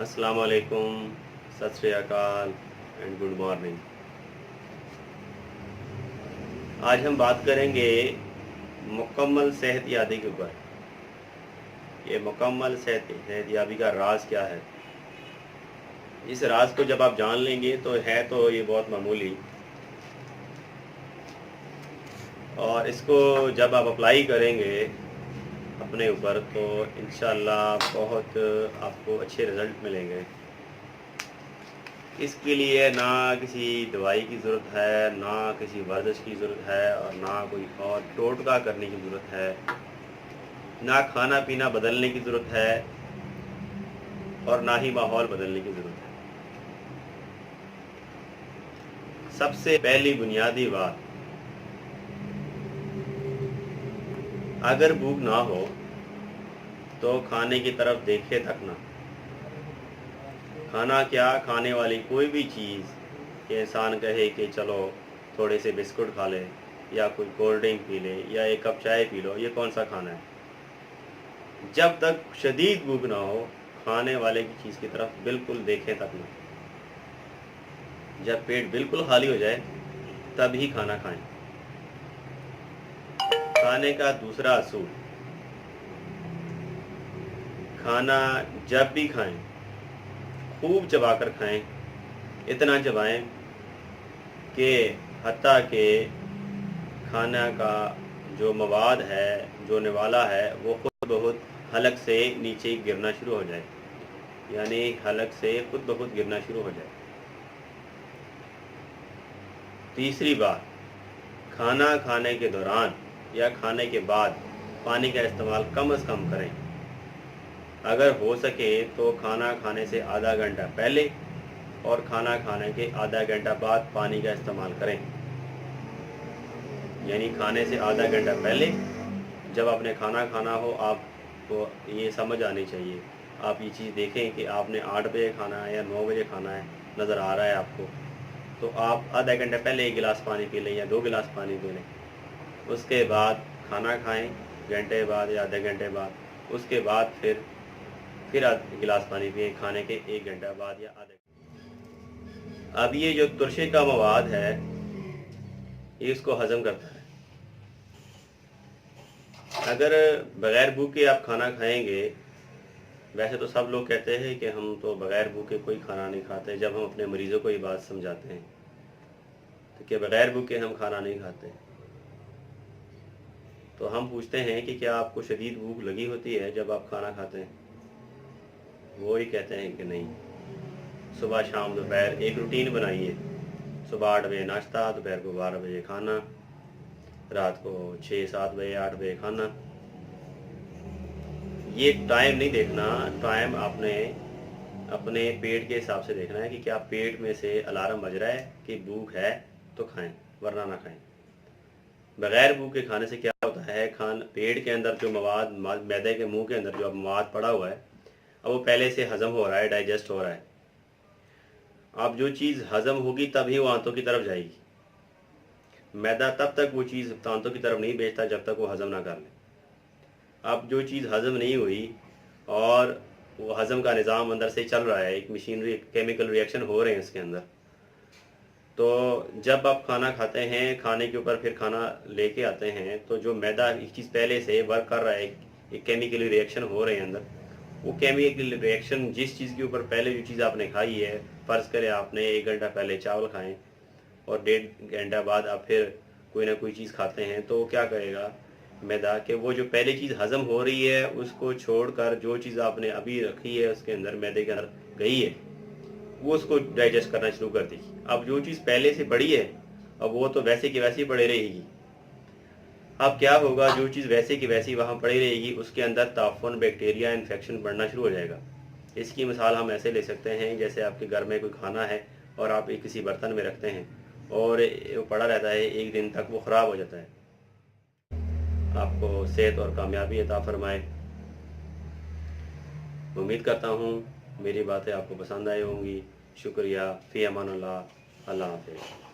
السلام علیکم، ست شری اکال اینڈ گڈ مارننگ۔ آج ہم بات کریں گے مکمل صحت یابی کے اوپر۔ یہ مکمل صحت یابی کا راز کیا ہے؟ اس راز کو جب آپ جان لیں گے تو یہ بہت معمولی، اور اس کو جب آپ اپلائی کریں گے اپنے اوپر تو انشاءاللہ بہت آپ کو اچھے رزلٹ ملیں گے۔ اس کے لیے نہ کسی دوائی کی ضرورت ہے، نہ کسی ورزش کی ضرورت ہے، اور نہ کوئی اور ٹوٹکا کرنے کی ضرورت ہے، نہ کھانا پینا بدلنے کی ضرورت ہے، اور نہ ہی ماحول بدلنے کی ضرورت ہے۔ سب سے پہلی بنیادی بات، اگر بھوک نہ ہو تو کھانے کی طرف دیکھے تک نہ۔ کھانا کیا، کھانے والی کوئی بھی چیز کہ انسان کہے کہ چلو تھوڑے سے بسکٹ کھا لے، یا کوئی کولڈ ڈرنک پی لے، یا ایک کپ چائے پی لو، یہ کون سا کھانا ہے؟ جب تک شدید بھوک نہ ہو کھانے والے کی چیز کی طرف بالکل دیکھیں تک نہ۔ جب پیٹ بالکل خالی ہو جائے تب ہی کھانا کھائیں۔ کھانے کا دوسرا اصول، کھانا جب بھی کھائیں خوب چبا کر کھائیں، اتنا چبائیں کہ حتیٰ کہ کھانا کا جو مواد ہے، جو نوالا ہے، وہ خود بخود حلق سے نیچے گرنا شروع ہو جائے، یعنی حلق سے خود بخود گرنا شروع ہو جائے۔ تیسری بات، کھانا کھانے کے دوران یا کھانے کے بعد پانی کا استعمال کم از کم کریں۔ اگر ہو سکے تو کھانا کھانے سے آدھا گھنٹہ پہلے اور کھانا کھانے کے آدھا گھنٹہ بعد پانی کا استعمال کریں۔ یعنی کھانے سے آدھا گھنٹہ پہلے جب آپ نے کھانا کھانا ہو، آپ کو یہ سمجھ آنی چاہیے، آپ یہ چیز دیکھیں کہ آپ نے 8 بجے کھانا ہے یا 9 بجے کھانا ہے، نظر آ رہا ہے آپ کو، تو آپ آدھا گھنٹہ پہلے 1 گلاس پانی پی لیں یا 2 گلاس پانی پی لیں۔ اس کے بعد کھانا کھائیں گھنٹے بعد یا آدھے گھنٹے بعد، اس کے بعد پھر گلاس پانی پئیں کھانے کے 1 گھنٹہ بعد یا آدھے گھنٹے۔ اب یہ جو ترشے کا مواد ہے یہ اس کو ہضم کرتا ہے۔ اگر بغیر بھوکے آپ کھانا کھائیں گے، ویسے تو سب لوگ کہتے ہیں کہ ہم تو بغیر بھوکے کوئی کھانا نہیں کھاتے، جب ہم اپنے مریضوں کو یہ بات سمجھاتے ہیں کہ بغیر بھوکے ہم کھانا نہیں کھاتے، تو ہم پوچھتے ہیں کہ کیا آپ کو شدید بھوک لگی ہوتی ہے جب آپ کھانا کھاتے ہیں؟ وہی کہتے ہیں کہ نہیں۔ صبح شام دوپہر ایک روٹین بنائیے، صبح 8 بجے ناشتہ، دوپہر کو 12 بجے کھانا، رات کو 6-7 بجے 8 بجے کھانا۔ یہ ٹائم نہیں دیکھنا، ٹائم آپ نے اپنے پیٹ کے حساب سے دیکھنا ہے کہ کیا پیٹ میں سے الارم بج رہا ہے کہ بھوک ہے تو کھائیں، ورنہ نہ کھائیں۔ بغیر بھوک کے کھانے سے کیا ہوتا ہے، پیٹ کے اندر جو مواد، معدے کے منہ کے اندر جو مواد پڑا ہوا ہے، اب وہ پہلے سے ہضم ہو رہا ہے، ڈائجسٹ ہو رہا ہے۔ اب جو چیز ہضم ہوگی تبھی وہ آنتوں کی طرف جائے گی۔ معدہ تب تک وہ چیز آنتوں کی طرف نہیں بھیجتا جب تک وہ ہضم نہ کر لے۔ اب جو چیز ہضم نہیں ہوئی اور وہ ہضم کا نظام اندر سے چل رہا ہے، ایک مشینری، کیمیکل ریئیکشن ہو رہے ہیں اس کے اندر، تو جب آپ کھانا کھاتے ہیں، کھانے کے اوپر پھر کھانا لے کے آتے ہیں، تو جو معدہ ایک چیز پہلے سے ورک کر رہا ہے، ایک کیمیکل ریئیکشن ہو رہے ہیں اندر، وہ کیمیکل ریئیکشن جس چیز کے اوپر پہلے جو چیز آپ نے کھائی ہے، فرض کرے آپ نے 1 گھنٹہ پہلے چاول کھائیں اور 1.5 گھنٹہ بعد آپ پھر کوئی نہ کوئی چیز کھاتے ہیں، تو کیا کرے گا معدہ کہ وہ جو پہلی چیز ہضم ہو رہی ہے اس کو چھوڑ کر جو چیز آپ نے ابھی رکھی ہے اس کے اندر، معدے کے اندر گئی ہے، وہ اس کو ڈائجسٹ کرنا شروع کر دے گی۔ اب جو چیز پہلے سے بڑی ہے اب وہ تو ویسے کی ویسی پڑی رہے گی۔ اب کیا ہوگا، جو چیز ویسے کی ویسی وہاں پڑی رہے گی، اس کے اندر تعفن، بیکٹیریا، انفیکشن بڑھنا شروع ہو جائے گا۔ اس کی مثال ہم ایسے لے سکتے ہیں، جیسے آپ کے گھر میں کوئی کھانا ہے اور آپ کسی برتن میں رکھتے ہیں اور وہ پڑا رہتا ہے 1 دن تک، وہ خراب ہو جاتا ہے۔ آپ کو صحت اور کامیابی عطا فرمائے۔ امید کرتا ہوں میری باتیں آپ کو پسند آئی ہوں گی۔ شکریہ، فی امان اللہ، اللہ حافظ۔